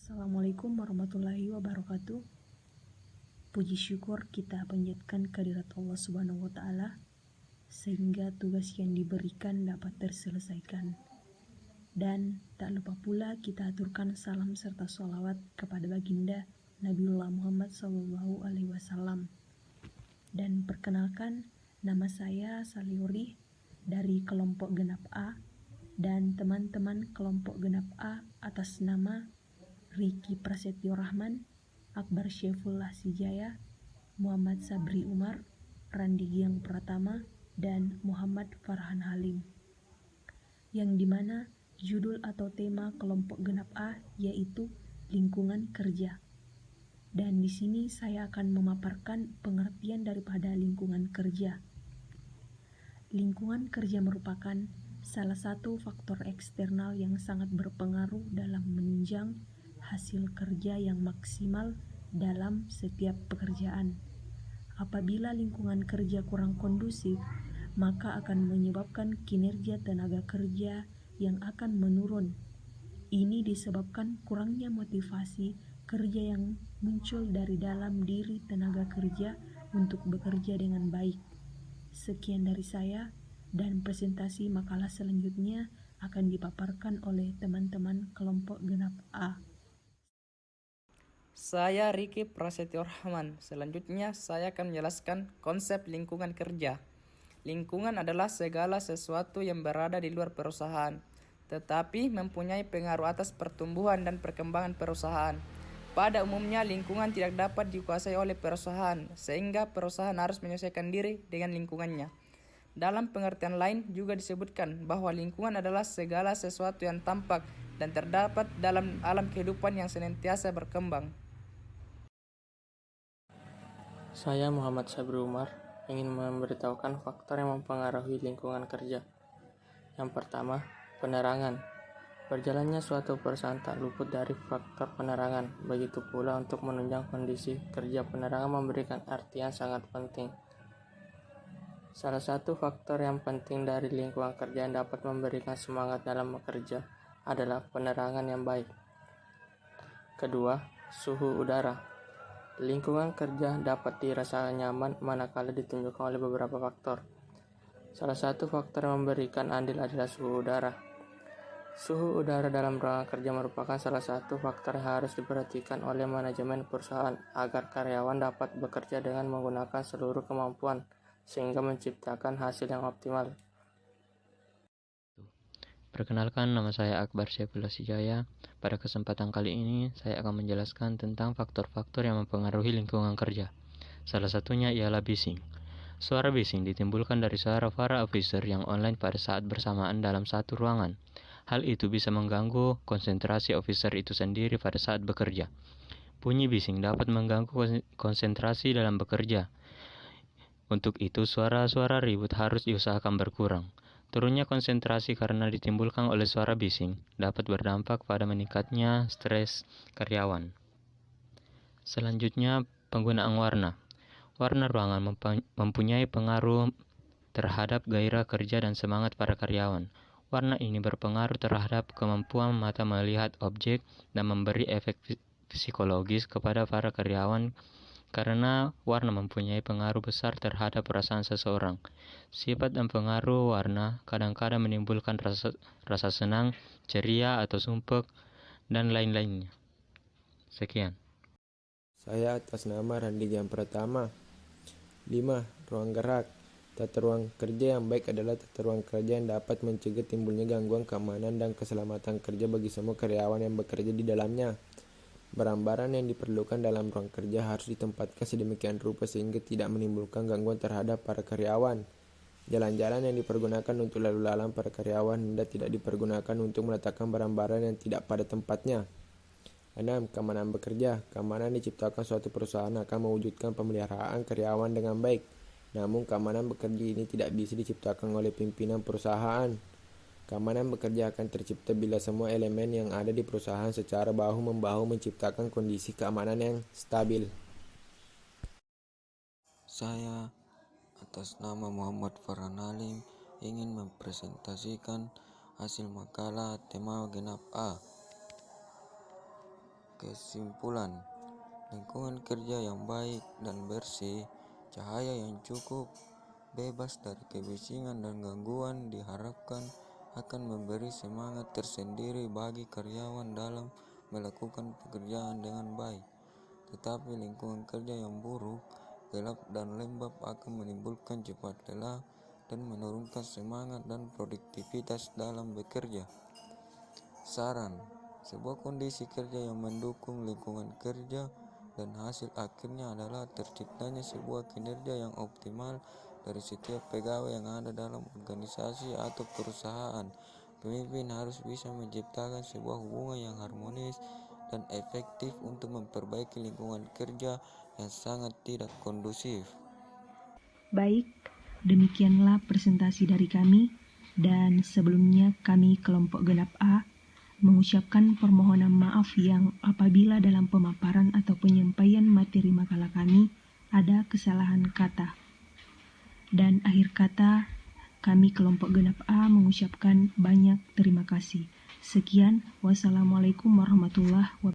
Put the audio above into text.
Assalamualaikum warahmatullahi wabarakatuh. Puji syukur kita panjatkan kehadirat Allah Subhanahu wa Ta'ala sehingga tugas yang diberikan dapat terselesaikan. Dan tak lupa pula kita aturkan salam serta sholawat kepada baginda Nabiullah Muhammad SAW. Dan perkenalkan, nama saya Saliuri dari kelompok Genap A, dan teman-teman kelompok Genap A atas nama Riki Prasetyo Rahman, Akbar Syefullah Sijaya, Muhammad Sabri Umar, Randi Giang Pratama, dan Muhammad Farhan Halim. Yang dimana judul atau tema kelompok Genap A yaitu lingkungan kerja. Dan di sini saya akan memaparkan pengertian daripada lingkungan kerja. Lingkungan kerja merupakan salah satu faktor eksternal yang sangat berpengaruh dalam menunjang hasil kerja yang maksimal dalam setiap pekerjaan. Apabila lingkungan kerja kurang kondusif, maka akan menyebabkan kinerja tenaga kerja yang akan menurun. Ini disebabkan kurangnya motivasi kerja yang muncul dari dalam diri tenaga kerja untuk bekerja dengan baik. Sekian dari saya, dan presentasi makalah selanjutnya akan dipaparkan oleh teman-teman kelompok Genap A. Saya Riki Prasetyo Rahman. Selanjutnya saya akan menjelaskan konsep lingkungan kerja. Lingkungan adalah segala sesuatu yang berada di luar perusahaan, tetapi mempunyai pengaruh atas pertumbuhan dan perkembangan perusahaan. Pada umumnya lingkungan tidak dapat dikuasai oleh perusahaan, sehingga perusahaan harus menyesuaikan diri dengan lingkungannya. Dalam pengertian lain juga disebutkan bahwa lingkungan adalah segala sesuatu yang tampak dan terdapat dalam alam kehidupan yang senantiasa berkembang. Saya Muhammad Sabri Umar ingin memberitahukan faktor yang mempengaruhi lingkungan kerja. Yang pertama, penerangan. Berjalannya suatu perusahaan tak luput dari faktor penerangan. Begitu pula untuk menunjang kondisi kerja, penerangan memberikan artian sangat penting. Salah satu faktor yang penting dari lingkungan kerja yang dapat memberikan semangat dalam bekerja adalah penerangan yang baik. Kedua, suhu udara. Lingkungan kerja dapat dirasakan nyaman manakala ditunjukkan oleh beberapa faktor. Salah satu faktor yang memberikan andil adalah suhu udara. Suhu udara dalam ruangan kerja merupakan salah satu faktor yang harus diperhatikan oleh manajemen perusahaan agar karyawan dapat bekerja dengan menggunakan seluruh kemampuan sehingga menciptakan hasil yang optimal. Perkenalkan, nama saya Akbar Syefullah Sijaya. Pada kesempatan kali ini, saya akan menjelaskan tentang faktor-faktor yang mempengaruhi lingkungan kerja. Salah satunya ialah bising. Suara bising ditimbulkan dari suara para officer yang online pada saat bersamaan dalam satu ruangan. Hal itu bisa mengganggu konsentrasi officer itu sendiri pada saat bekerja. Bunyi bising dapat mengganggu konsentrasi dalam bekerja. Untuk itu, suara-suara ribut harus diusahakan berkurang. Turunnya konsentrasi karena ditimbulkan oleh suara bising dapat berdampak pada meningkatnya stres karyawan. Selanjutnya, penggunaan warna. Warna ruangan mempunyai pengaruh terhadap gairah kerja dan semangat para karyawan. Warna ini berpengaruh terhadap kemampuan mata melihat objek dan memberi efek psikologis kepada para karyawan. Karena warna mempunyai pengaruh besar terhadap perasaan seseorang. Sifat dan pengaruh warna kadang-kadang menimbulkan rasa senang, ceria atau sumpek, dan lain-lainnya. Sekian. Saya atas nama Randi Giang Pratama. 5. Ruang gerak. Tata ruang kerja yang baik adalah tata ruang kerja yang dapat mencegah timbulnya gangguan keamanan dan keselamatan kerja bagi semua karyawan yang bekerja di dalamnya. Barang-barang yang diperlukan dalam ruang kerja harus ditempatkan sedemikian rupa sehingga tidak menimbulkan gangguan terhadap para karyawan. Jalan-jalan yang dipergunakan untuk lalu lalang para karyawan hendak tidak dipergunakan untuk meletakkan barang-barang yang tidak pada tempatnya. 6. Keamanan bekerja. Keamanan diciptakan suatu perusahaan akan mewujudkan pemeliharaan karyawan dengan baik. Namun keamanan bekerja ini tidak bisa diciptakan oleh pimpinan perusahaan. Keamanan bekerja akan tercipta bila semua elemen yang ada di perusahaan secara bahu-membahu menciptakan kondisi keamanan yang stabil. Saya atas nama Muhammad Farhan Halim ingin mempresentasikan hasil makalah tema Genap A. Kesimpulan, lingkungan kerja yang baik dan bersih, cahaya yang cukup, bebas dari kebisingan dan gangguan diharapkan akan memberi semangat tersendiri bagi karyawan dalam melakukan pekerjaan dengan baik. Tetapi lingkungan kerja yang buruk, gelap dan lembab akan menimbulkan cepat lelah dan menurunkan semangat dan produktivitas dalam bekerja. Saran, sebuah kondisi kerja yang mendukung lingkungan kerja dan hasil akhirnya adalah terciptanya sebuah kinerja yang optimal dari setiap pegawai yang ada dalam organisasi atau perusahaan. Pemimpin harus bisa menciptakan sebuah hubungan yang harmonis dan efektif untuk memperbaiki lingkungan kerja yang sangat tidak kondusif. Baik, demikianlah presentasi dari kami, dan sebelumnya kami kelompok genap A mengucapkan permohonan maaf yang apabila dalam pemaparan atau penyampaian materi makalah kami ada kesalahan kata. Dan akhir kata, kami kelompok genap A mengucapkan banyak terima kasih. Sekian, wassalamualaikum warahmatullahi wabarakatuh.